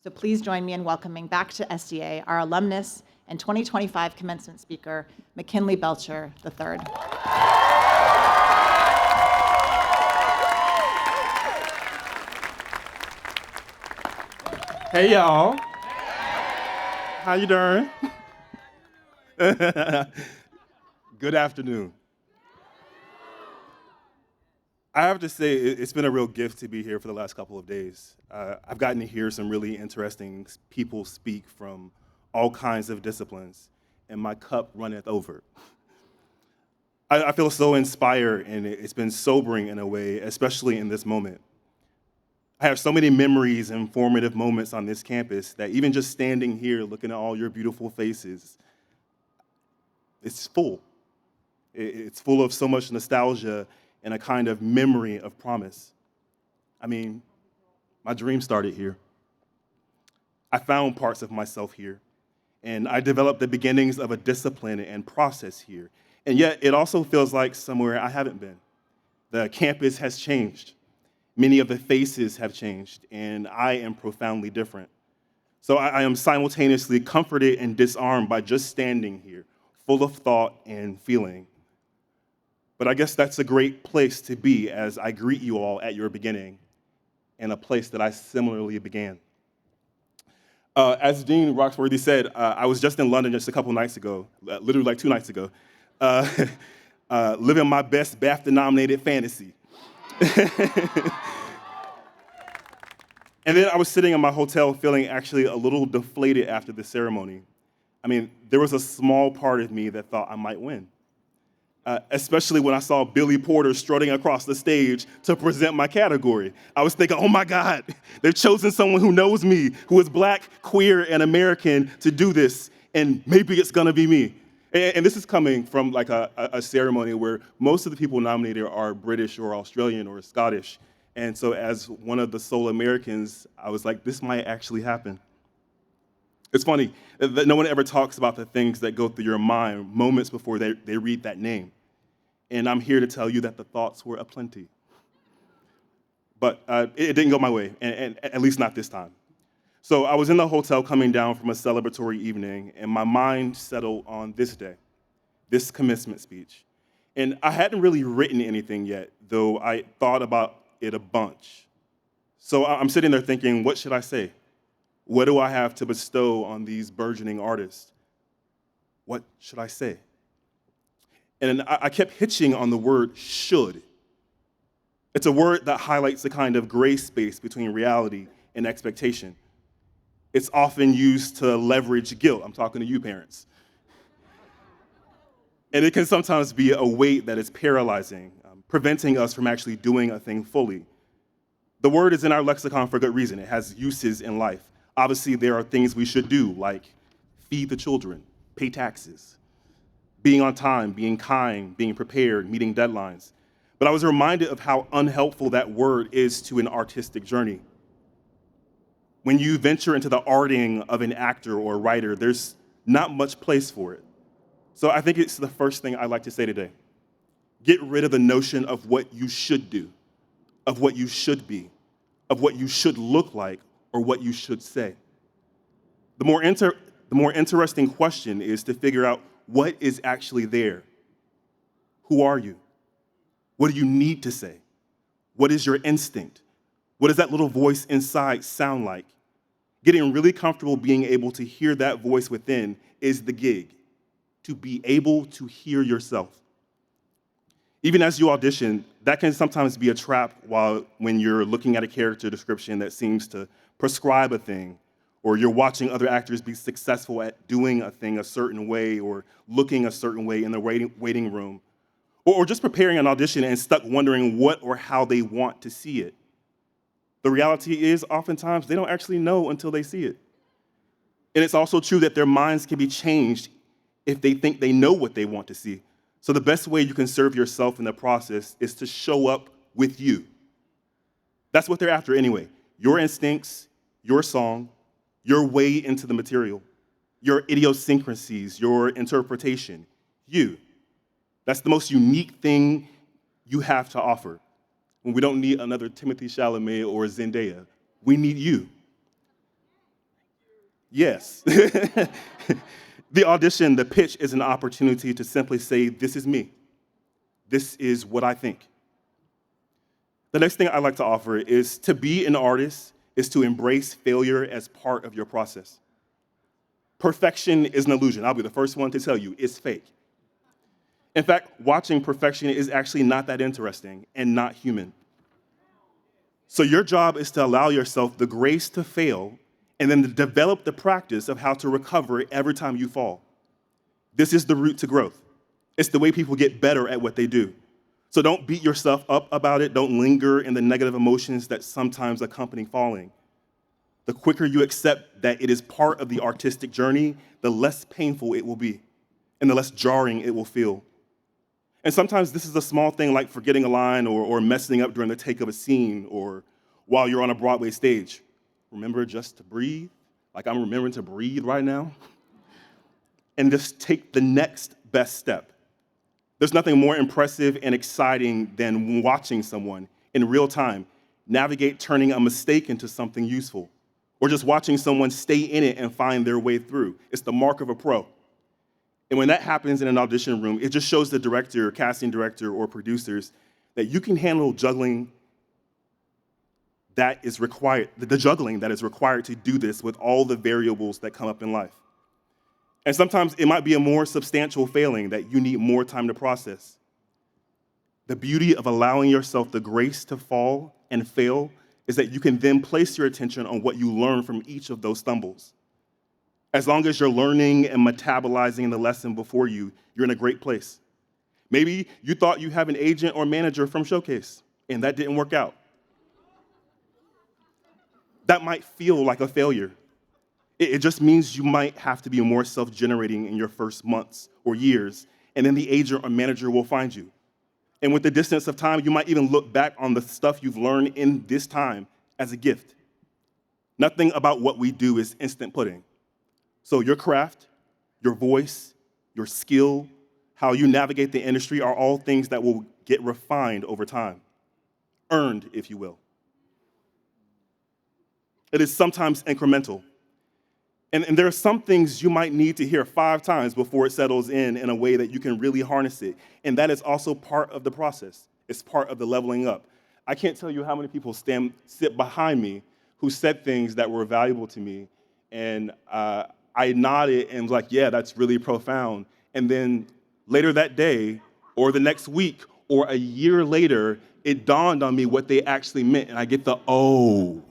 So please join me in welcoming back to SDA our alumnus and 2025 commencement speaker, McKinley Belcher III. Hey, y'all. How you doing? Good afternoon. I have to say, it's been a real gift to be here for the last couple of days. I've gotten to hear some really interesting people speak from all kinds of disciplines, and my cup runneth over. I feel so inspired, and it's been sobering in a way, especially in this moment. I have so many memories and formative moments on this campus that even just standing here looking at all your beautiful faces, it's full. It's full of so much nostalgia and a kind of memory of promise. I mean, my dream started here. I found parts of myself here, and I developed the beginnings of a discipline and process here. And yet, it also feels like somewhere I haven't been. The campus has changed. Many of the faces have changed, and I am profoundly different. So I am simultaneously comforted and disarmed by just standing here, full of thought and feeling. But I guess that's a great place to be as I greet you all at your beginning, and a place that I similarly began. As Dean Roxworthy said, I was just in London just a couple nights ago, literally like 2 nights ago, living my best BAFTA-nominated fantasy. And then I was sitting in my hotel feeling actually a little deflated after the ceremony. I mean, there was a small part of me that thought I might win, especially when I saw Billy Porter strutting across the stage to present my category. I was thinking, oh my God, they've chosen someone who knows me, who is Black, queer, and American to do this, and maybe it's gonna be me. And this is coming from like a ceremony where most of the people nominated are British or Australian or Scottish. And so as one of the sole Americans, I was like, this might actually happen. It's funny that no one ever talks about the things that go through your mind moments before they read that name. And I'm here to tell you that the thoughts were aplenty. But it didn't go my way, and at least not this time. So I was in the hotel coming down from a celebratory evening, and my mind settled on this day, this commencement speech. And I hadn't really written anything yet, though I thought about it a bunch. So I'm sitting there thinking, what should I say? What do I have to bestow on these burgeoning artists? What should I say? And I kept hitching on the word should. It's a word that highlights the kind of gray space between reality and expectation. It's often used to leverage guilt. I'm talking to you, parents. And it can sometimes be a weight that is paralyzing, preventing us from actually doing a thing fully. The word is in our lexicon for good reason. It has uses in life. Obviously, there are things we should do, like feed the children, pay taxes, being on time, being kind, being prepared, meeting deadlines. But I was reminded of how unhelpful that word is to an artistic journey. When you venture into the arting of an actor or a writer, there's not much place for it. So I think it's the first thing I'd like to say today. Get rid of the notion of what you should do, of what you should be, of what you should look like, or what you should say. The more interesting question is to figure out what is actually there. Who are you? What do you need to say? What is your instinct? What does that little voice inside sound like? Getting really comfortable being able to hear that voice within is the gig, to be able to hear yourself. Even as you audition, that can sometimes be a trap when you're looking at a character description that seems to prescribe a thing, or you're watching other actors be successful at doing a thing a certain way or looking a certain way in the waiting room, or just preparing an audition and stuck wondering what or how they want to see it. The reality is, oftentimes, they don't actually know until they see it. And it's also true that their minds can be changed if they think they know what they want to see. So the best way you can serve yourself in the process is to show up with you. That's what they're after anyway. Your instincts, your song, your way into the material, your idiosyncrasies, your interpretation, you. That's the most unique thing you have to offer. When we don't need another Timothée Chalamet or Zendaya, we need you. Yes. The audition, the pitch is an opportunity to simply say, this is me. This is what I think. The next thing I'd like to offer is to be an artist is to embrace failure as part of your process. Perfection is an illusion. I'll be the first one to tell you it's fake. In fact, watching perfection is actually not that interesting and not human. So your job is to allow yourself the grace to fail and then to develop the practice of how to recover every time you fall. This is the route to growth. It's the way people get better at what they do. So don't beat yourself up about it. Don't linger in the negative emotions that sometimes accompany falling. The quicker you accept that it is part of the artistic journey, the less painful it will be and the less jarring it will feel. And sometimes this is a small thing like forgetting a line or messing up during the take of a scene or while you're on a Broadway stage. Remember just to breathe, like I'm remembering to breathe right now. And just take the next best step. There's nothing more impressive and exciting than watching someone in real time navigate turning a mistake into something useful, or just watching someone stay in it and find their way through. It's the mark of a pro. And when that happens in an audition room, it just shows the director, casting director, or producers that you can handle juggling that is required, the juggling that is required to do this with all the variables that come up in life. And sometimes it might be a more substantial failing that you need more time to process. The beauty of allowing yourself the grace to fall and fail is that you can then place your attention on what you learn from each of those stumbles. As long as you're learning and metabolizing the lesson before you, you're in a great place. Maybe you thought you have an agent or manager from Showcase, and that didn't work out. That might feel like a failure. It just means you might have to be more self-generating in your first months or years, and then the agent or manager will find you. And with the distance of time, you might even look back on the stuff you've learned in this time as a gift. Nothing about what we do is instant pudding. So your craft, your voice, your skill, how you navigate the industry are all things that will get refined over time. Earned, if you will. It is sometimes incremental. And there are some things you might need to hear 5 times before it settles in a way that you can really harness it. And that is also part of the process. It's part of the leveling up. I can't tell you how many people sit behind me who said things that were valuable to me. And I nodded and was like, yeah, that's really profound. And then later that day, or the next week, or a year later, it dawned on me what they actually meant. And I get the, oh.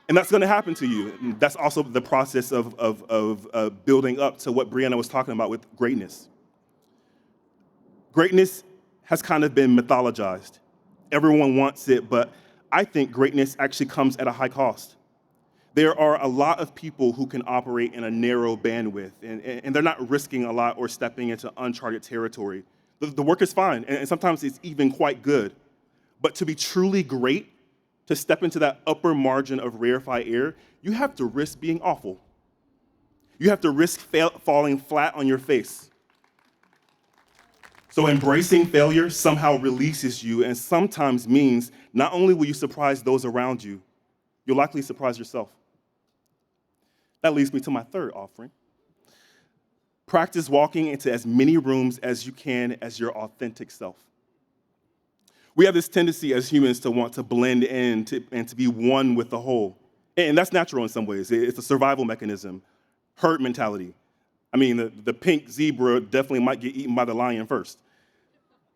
And that's going to happen to you. And that's also the process of building up to what Brianna was talking about with greatness. Greatness has kind of been mythologized. Everyone wants it, but I think greatness actually comes at a high cost. There are a lot of people who can operate in a narrow bandwidth, and they're not risking a lot or stepping into uncharted territory. The work is fine, and sometimes it's even quite good. But to be truly great, to step into that upper margin of rarefied air, you have to risk being awful. You have to risk falling flat on your face. So embracing failure somehow releases you and sometimes means not only will you surprise those around you, you'll likely surprise yourself. That leads me to my third offering. Practice walking into as many rooms as you can as your authentic self. We have this tendency as humans to want to blend in and to be one with the whole. And that's natural in some ways. It's a survival mechanism, herd mentality. I mean, the pink zebra definitely might get eaten by the lion first.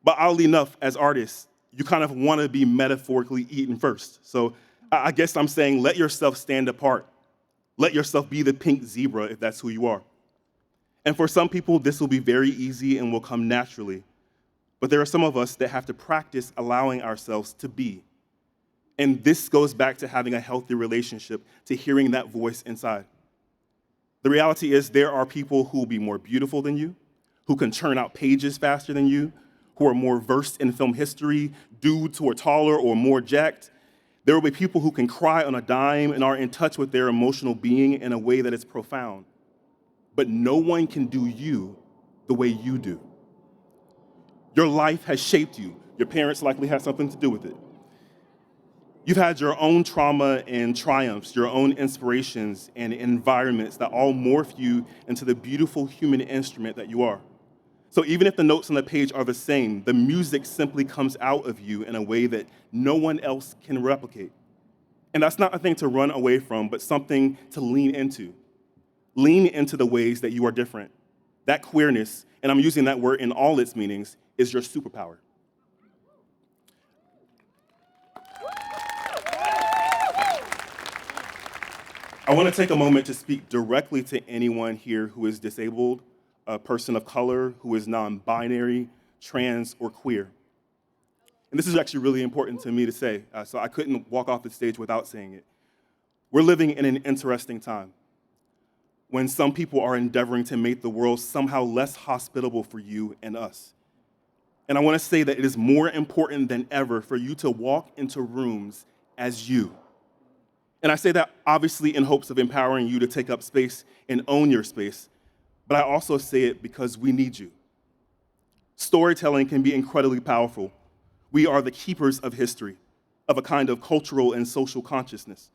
But oddly enough, as artists, you kind of want to be metaphorically eaten first. So I guess I'm saying let yourself stand apart. Let yourself be the pink zebra if that's who you are. And for some people, this will be very easy and will come naturally. But there are some of us that have to practice allowing ourselves to be. And this goes back to having a healthy relationship, to hearing that voice inside. The reality is there are people who will be more beautiful than you, who can churn out pages faster than you, who are more versed in film history, dudes who are taller or more jacked. There will be people who can cry on a dime and are in touch with their emotional being in a way that is profound. But no one can do you the way you do. Your life has shaped you. Your parents likely had something to do with it. You've had your own trauma and triumphs, your own inspirations and environments that all morph you into the beautiful human instrument that you are. So even if the notes on the page are the same, the music simply comes out of you in a way that no one else can replicate. And that's not a thing to run away from, but something to lean into. Lean into the ways that you are different. That queerness, and I'm using that word in all its meanings, is your superpower. I want to take a moment to speak directly to anyone here who is disabled, a person of color, who is non-binary, trans, or queer. And this is actually really important to me to say, so I couldn't walk off the stage without saying it. We're living in an interesting time when some people are endeavoring to make the world somehow less hospitable for you and us. And I want to say that it is more important than ever for you to walk into rooms as you. And I say that obviously in hopes of empowering you to take up space and own your space, but I also say it because we need you. Storytelling can be incredibly powerful. We are the keepers of history, of a kind of cultural and social consciousness.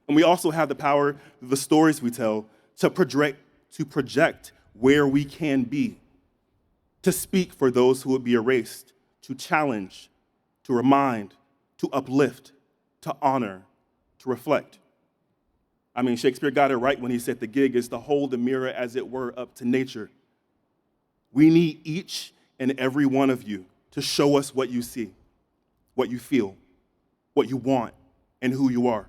And we also have the power, the stories we tell, to project where we can be, to speak for those who would be erased, to challenge, to remind, to uplift, to honor, to reflect. I mean, Shakespeare got it right when he said the gig is to hold the mirror, as it were, up to nature. We need each and every one of you to show us what you see, what you feel, what you want, and who you are.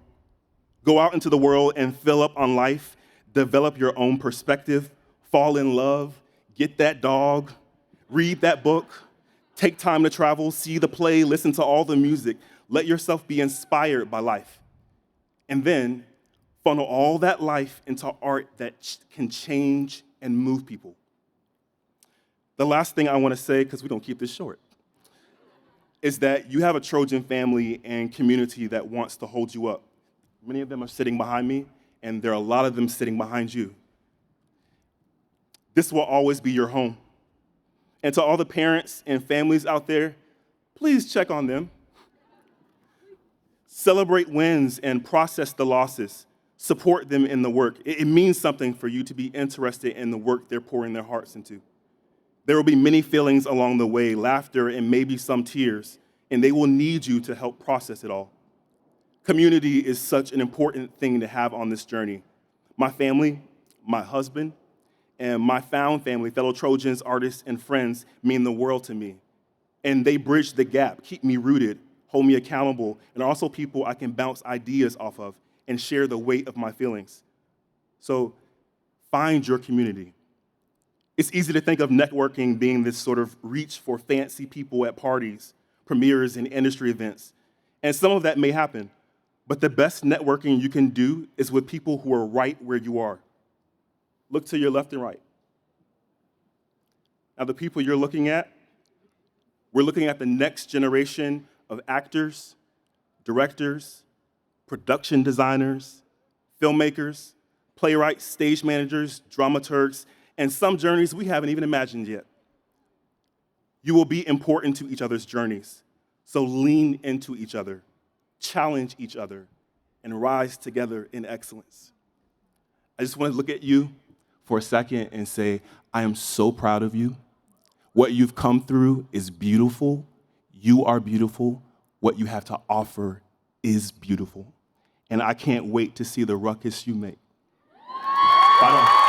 Go out into the world and fill up on life, develop your own perspective, fall in love, get that dog, read that book, take time to travel, see the play, listen to all the music. Let yourself be inspired by life. And then funnel all that life into art that can change and move people. The last thing I want to say, because we're going to keep this short, is that you have a Trojan family and community that wants to hold you up. Many of them are sitting behind me, and there are a lot of them sitting behind you. This will always be your home. And to all the parents and families out there, please check on them. Celebrate wins and process the losses. Support them in the work. It means something for you to be interested in the work they're pouring their hearts into. There will be many feelings along the way, laughter and maybe some tears, and they will need you to help process it all. Community is such an important thing to have on this journey. My family, my husband, and my found family, fellow Trojans, artists, and friends mean the world to me. And they bridge the gap, keep me rooted, hold me accountable, and are also people I can bounce ideas off of and share the weight of my feelings. So find your community. It's easy to think of networking being this sort of reach for fancy people at parties, premieres, and industry events. And some of that may happen, but the best networking you can do is with people who are right where you are. Look to your left and right. Now, the people you're looking at, we're looking at the next generation of actors, directors, production designers, filmmakers, playwrights, stage managers, dramaturgs, and some journeys we haven't even imagined yet. You will be important to each other's journeys, so lean into each other, challenge each other, and rise together in excellence. I just want to look at you for a second and say, I am so proud of you. What you've come through is beautiful. You are beautiful. What you have to offer is beautiful. And I can't wait to see the ruckus you make. Bye now.